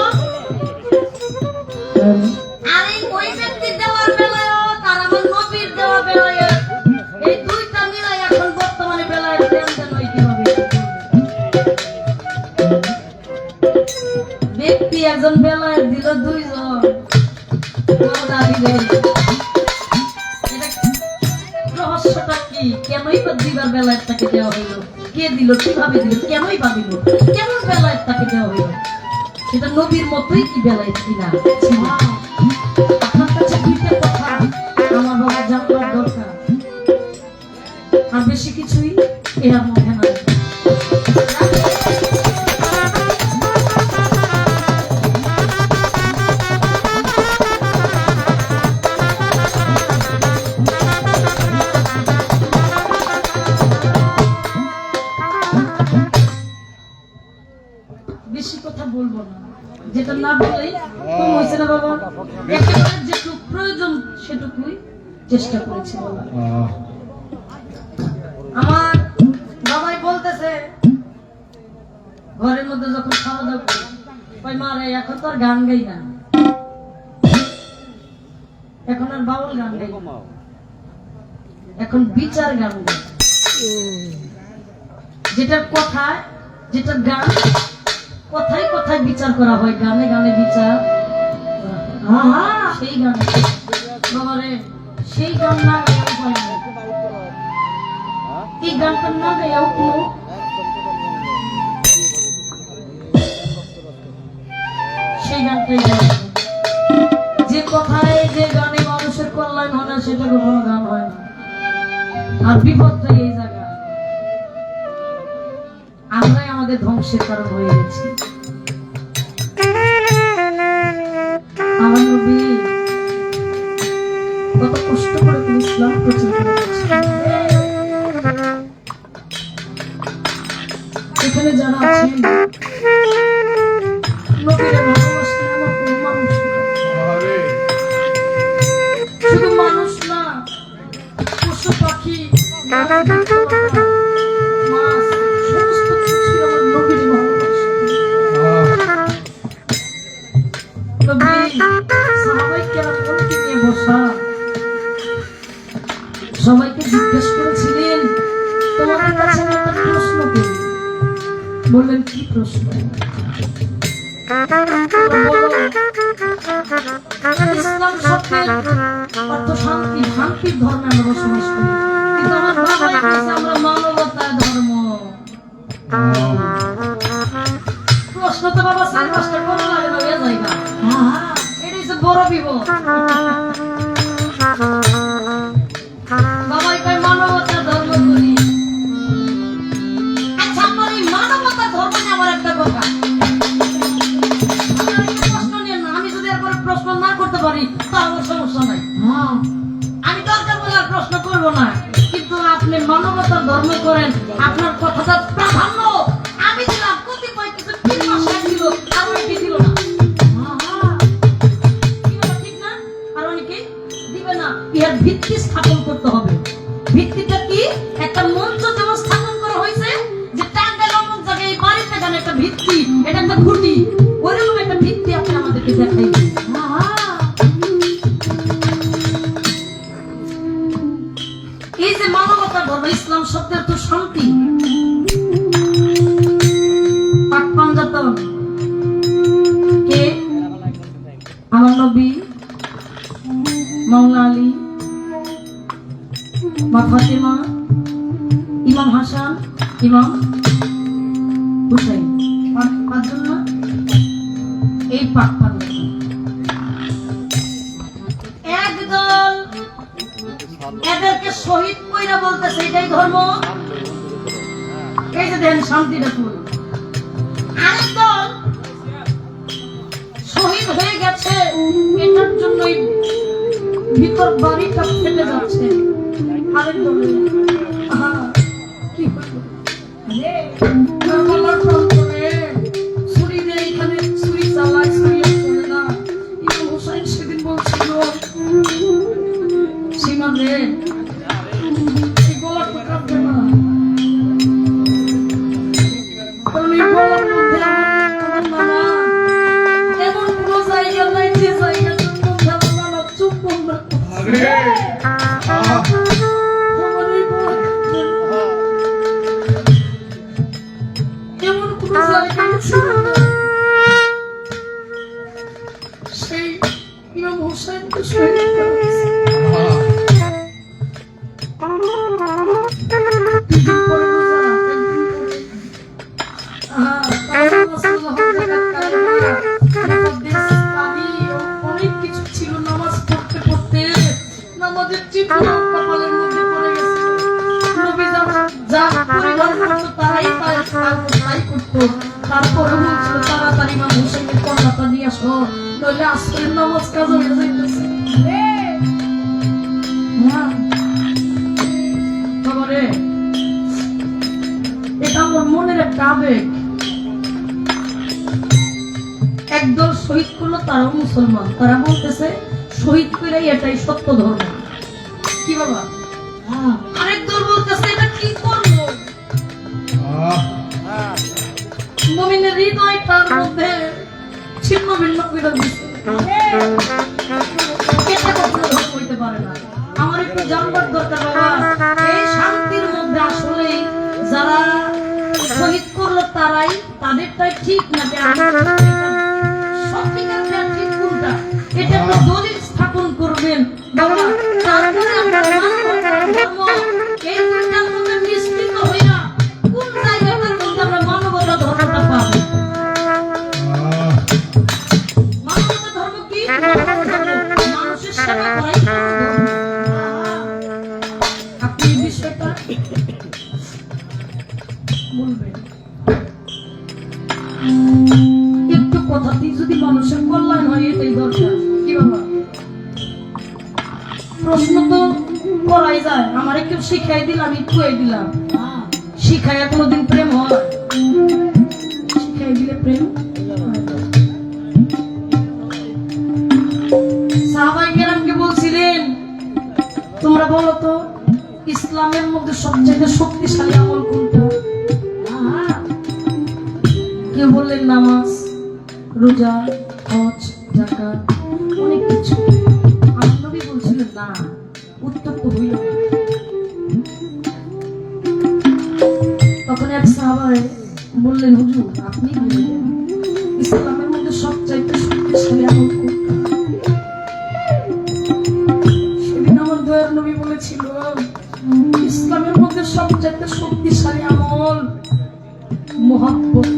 আর এই ওই ব্যক্তির দেওয়ার বেলায়ত আর আমার নবীর দেওয়া বেলায়ত, এই দুইটা মিলাই এখন বর্তমানে বেলায়ত দেন ওই কিভাবে ব্যক্তি একজন বেলায়ত দিল দুইজন মাওলা আলীরে। রহস্যটা কি? কেনই বা দুইবার বেলায়েতটাকে দেওয়া হইল? কে দিল? কিভাবে দিল? কেনই বা দিল? কেমন বেলায়েতটাকে দেওয়া হইল? সেটা নবীর মতোই কি বেলায়েত কিনা? আপনার কাছে দুইটা কথা আমার বাবা জানবার দরকার, আর বেশি কিছুই এর মধ্যে নাই। বেশি কথা বলবো না, যেটা না বলেই কম হয়েছে না বাবা। একেবারে যেটুকু প্রয়োজন সেটুকুই চেষ্টা করেছি বলা। আমার বাবাই বলতেছে ঘরের মধ্যে যখন খাওয়া দাওয়া করি, ওই মারে এখন তো আর গান গাই না, এখন আর বাউল গান গাই না, এখন বিচার গান গাই। যেটার কথায়, যেটার গান কথায় কথায় বিচার করা হয়, গানে গানে বিচার সেই গান। বাবারে সেই গান না গাইয়া উপায় নেই। এই গানটা না গাইয়াও কোনো সেই গানটাই গাই। যে কথায় যে গানে মানুষের কল্যাণ হয় না সেটা কোনো গান হয় না। আর বিপদটাই এই জায়গা, আমরাই আমাদের ধ্বংসের কারণ হয়ে গেছি। আমার নবী কত কষ্ট করে তিনি ইসলাম প্রচার করেছেন। এখানে যারা আছেন নবীরে ভালোবাসলে আমার কোনো মানুষ না, শুধু মানুষ না, পশু পাখি মাছ সমস্ত কিছু আমার নবীরে ভালোবাসে। নবী সাহাবায়ে কেরাম কোনটি নিয়ে বসা, সবাইকে জিজ্ঞেস করেছিলেন তোমাদের কাছে আমি একটা প্রশ্ন করি। বললেন কি প্রশ্ন? ইসলাম শব্দের অর্থ শান্তি, শান্তির ধর্মে আমরা বসবাস করি, কিন্তু আমার বাবাই বলছে আমরা মানবতার ধর্ম। প্রশ্ন তো বাবা 4-5টা করা লাগে না, হয়ে যায় না। এটা হচ্ছে বড় বিপদ। বাবাই কয় মানবতার ধর্ম করি। আচ্ছা আমার এই মানবতার ধর্ম নিয়ে আমার একটা কথা, প্রশ্ন নিয়ে না, আমি যদি একবার প্রশ্ন না করতে পারি তা আমার সমস্যা নাই। আপনি মানবতার ধর্ম করেন, আপনার কথাটা প্রাধান্য আমি দিলাম, কতিপয় কিছু 3 মাস ছিল আর অনেকে দিল না। ঠিক না? আর অনেকে দিবে না। এর ভিত্তি স্থাপন করতে হবে। ভিত্তিটা কি? একটা মঞ্চ যেমন স্থাপন করা হয়েছে, যে টাঙ্গাইল অমুক জায়গায় এই বাড়িতে গান একটা ভিত্তি, এটা একটা খুঁটি, ওইরকম একটা ভিত্তি আপনি আমাদেরকে দেখাইবেন। এই যে মানবতার ধর্ম, ইসলাম শব্দের তো শান্তি, পাক পাঞ্জাতন কে? আমার নবী মাওলা আলী, মা ফাতেমা, ইমাম হাসান, ইমাম হুসাইন, 5 জন না? এই পাক পাঞ্জাতন একদল এদেরকে শহীদ কইরা বলতেছে এটাই ধর্ম। এই যে দেন শান্তিটা পুরো। আরেক দল শহীদ হয়ে গেছে, এটার জন্যই ভিতর বাড়িটা ফেটে যাচ্ছে। আরেক দল কি হলো? কারবালার প্রান্তরে ছুরি দিয়ে এখানে ছুরি চালায়, ছুরি চলে না। ইমাম হুসাইন সেদিন বলছিল, সীমান রে এই গলার তো কাঁপবে না, কারণ এই গলার মধ্যে আমার নানা এমন কোনো জায়গা নাই যে জায়গাটার মধ্যে আমার নানা চুপ বন্ধ আমার এই গলা এমন কোনো জায়গা ছিল না। সেই ইমাম হুসাইনকে শহীদ করা হয়েছে। অনেক কিছু ছিল, নামাজ পড়তে পড়তে নামাজের চিত্র কপালের মধ্যে পড়ে গেছে। নবী যা পরিবার করতো তারাই তাই করতো। তারপরে বলছিল তাড়াতাড়ি ইমাম হুসাইনের কন্যাটা নিয়ে আসো, নইলে আসরের নামাজ কাজ হয়ে যাইতেছে। এটা আমার মনের একটা আবেগ। একদল শহীদ করলো, তারাও মুসলমান, তারা বলতেছে শহীদ করে এটাই সত্য ধর্ম। কি বাবা? আরেক দল বলতেছে এটা কি করবো? মুমিনের হৃদয়টার মধ্যে ছিন্ন ভিন্ন করে দিচ্ছে। এটা কখনো ধর্ম হইতে পারে না। আমার একটু জানবার দরকার বাবা, এই শান্তির মধ্যে আসলে যারা শহীদ করলো তারাই তাদেরটাই ঠিক না? সত্যিকার ঠিক কোনটা? এটা একটা দলিল স্থাপন করবেন বাবা, তারপরে আমরা ধর্ম এই দুইটার মধ্যে মিশ্রিত হইয়া কোন জায়গাটার মধ্যে আমরা মানবতা ধর্মটা পাবো। মানবতা ধর্ম কি? মানুষের সেবা করাই ধর্ম। আপনি এই বিষয়টা বলবেন। একটু কথাতেই যদি মানুষের কল্যাণ হয়, এটাই দরকার। কি বাবা? প্রশ্ন তো করাই যায়, আমার কেউ শিখাই দিলাম, আমি খুঁয়ে দিলাম। শিখাইয়া কোনোদিন প্রেম হয়? শিখাই দিলে প্রেম? সাহাবায়ে কেরামকে বলছিলেন, তোমরা বলো তো ইসলামের মধ্যে সবচেয়ে শক্তিশালী আমল কোনটা? কেউ বললেন নামাজ, রোজা, হজ, যাকাত, অনেক কিছু। আমার নবী বলছিলেন না, উত্তর তো হইল না। তখন এক সাহাবায়ে বললেন, হুজুর আপনি বললেন ইসলামের মধ্যে সবচাইতে শক্তিশালী আমল কোনটা? সেদিন আমার দয়ার নবী বলেছিল, ইসলামের মধ্যে সবচাইতে শক্তিশালী আমল মুহাব্বত।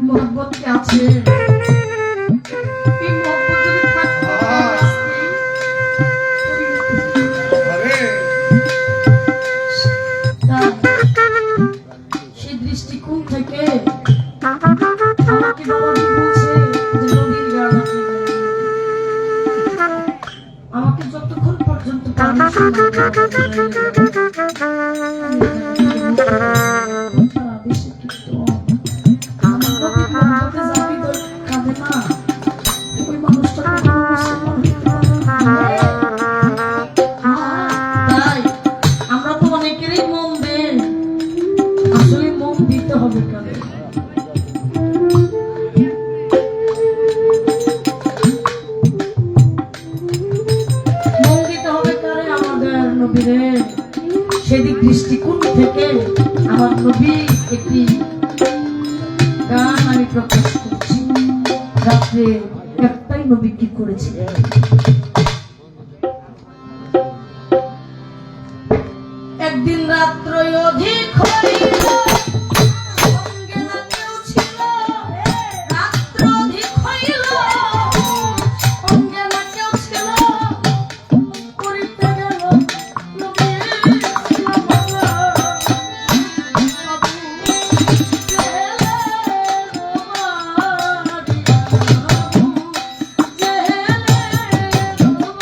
মুহাব্বত কে আছে? এই মুহাব্বত যদি থাকতো সেই দৃষ্টিকোণ থেকে আমাকে বাবা বলছে যে নবীর গান আপনি বেশি কিন্তু আমার নবী মহব্বতে যাবি তোর কাঁদে না, ওই মানুষটা তাই আমরা তো অনেকেরই মন দেই, আসলে মন দিতে হবে কারে। মন দিতে হবে কারে? আমাদের নবীরে। সেদিক দৃষ্টিকোণ থেকে আমার নবী একটি গান আমি প্রকাশ করছি। রাত্রে একটাই নবী কি করেছে, একদিন রাত্র অধিক হইল, সঙ্গে না কেউ ছিল। রাত্র অধিক হইল, সঙ্গে না কেউ ছিল। করিতে গেল নবীর নামাজ। বাবু জেহেলে রোমারিয়া, জেহেলে রোমারিয়া।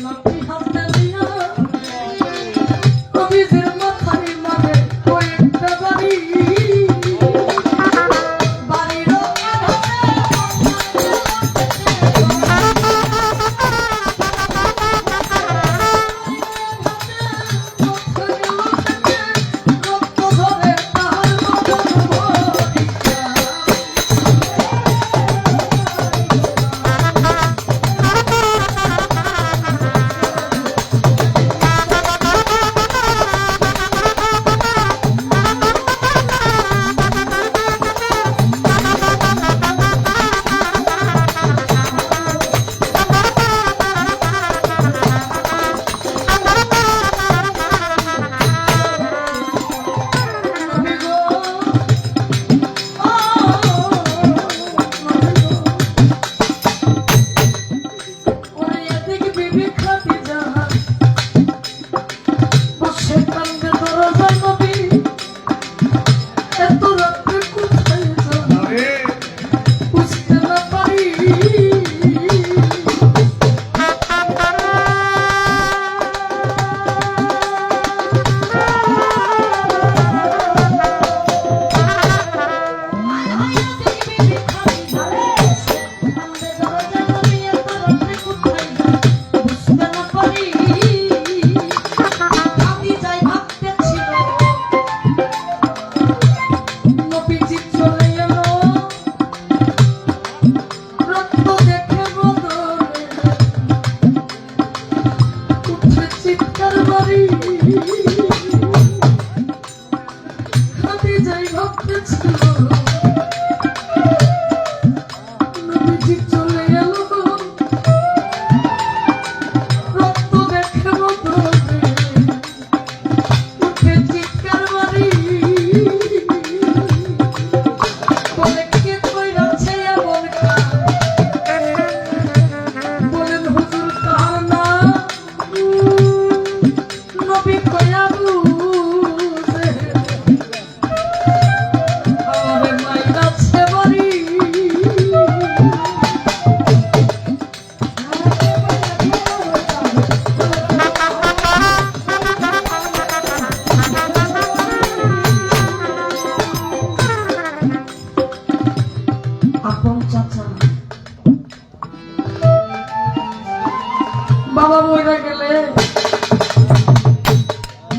লাঠি হাতে নিয়া নবীজির মাথায় মারে কয়েকটা বাড়ি বাড়ির রক্ত ধরে তাহার মদন ভরিয়া বাবা মরে গেলে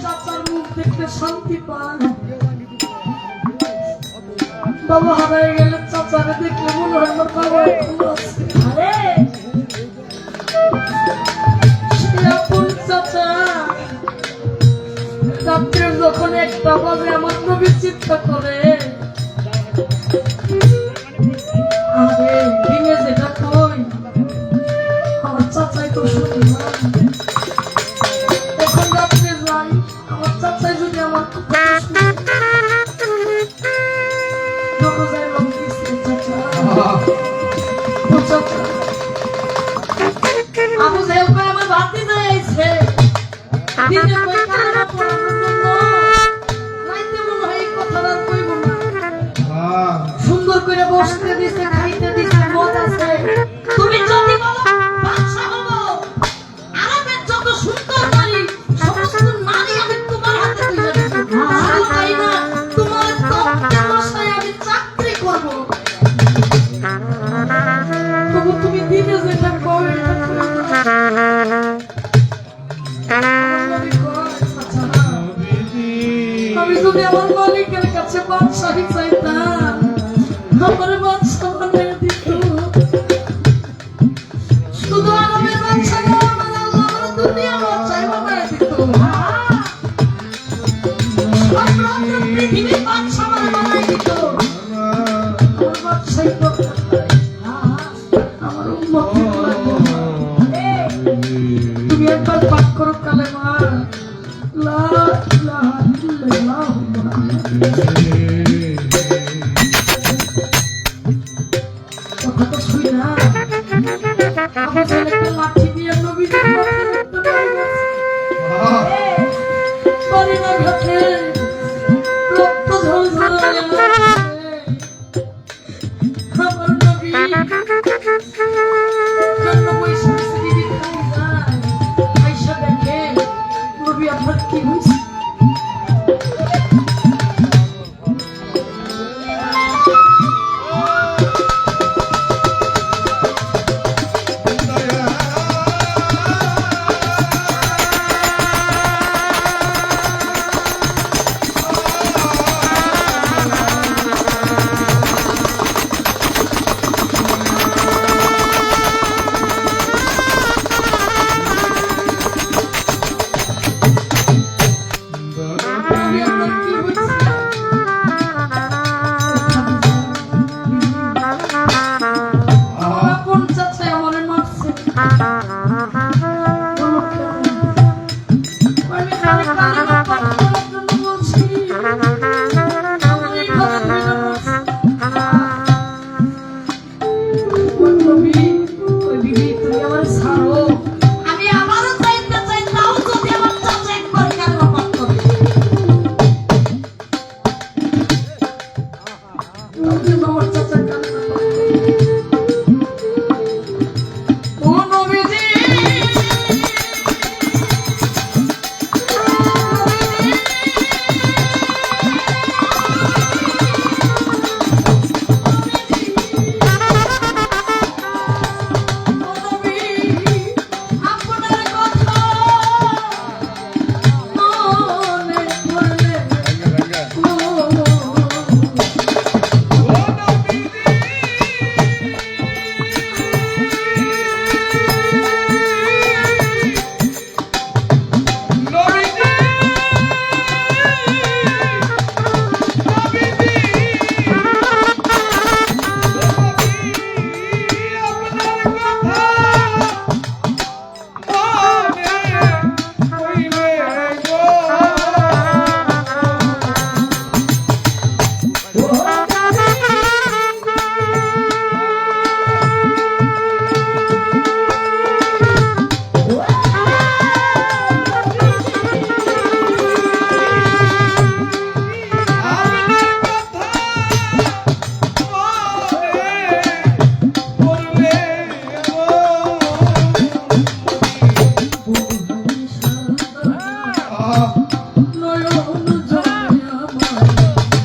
চাচার মুখ দেখতে শান্তি পায় বাবা হারায় গেলে চাচারে দেখলে মনে হয় আমার বাবা এখনো আছে সে আপন চাচা রাত্রে যখন একটা বাজে আমার নবী চিন্তা করে আরে দিনে যেটা কই আমার চাচাই তো শুনি না এখন রাত্রে যাই আমার চাচাই যদি আমার কথা শুনে দরজায় লোক দিচ্ছে চাচা ও চাচা আবু সাহেব কই আমার ভাতি যায় আইছে দিনে কই কান্না পড়ানোর জন্য রাইতে মনে হয় এই কথাটা কইব না সুন্দর করে বসতে দিছে খাইতে দিছে মদ আছে তুমি যদি বলো বাদশা হবো আরবের যত সুন্দর নারী সমস্ত নারী আমি তোমার হাতে তুলে দেব শুধু তাই না তোমার দপ্তর বসায় আমি চাকরি করব তবু তুমি দিনে যেটা কও এটা করো আমি যদি আমার মালিকের কাছে বাদশাহী চাইতাম আমার বাদশা বানিয়ে দিত শুধু আরবের বাদশা না আমার আল্লাহ আমার দুনিয়া বাদশাহী বানিয়ে দিত সম্রাটের পৃথিবীর বাদশা বানিয়ে দিত আমার বাদশাহী দরকার নাই আমার উম্মতের লাগবে তুমি একবার পাঠ করো কালেমা লা ইলাহা ইল্লাল্লাহ কথাটা শুই না আমার ছেলেকে লাঠি দিয়ে নবীজির মাথায় একটা বাড়ি না ঘাটে রক্ত ঝলঝলায় আমার নবী জন্য বৈশাখ বিবি খাই যায় নয়ন জলে আমার নয়ন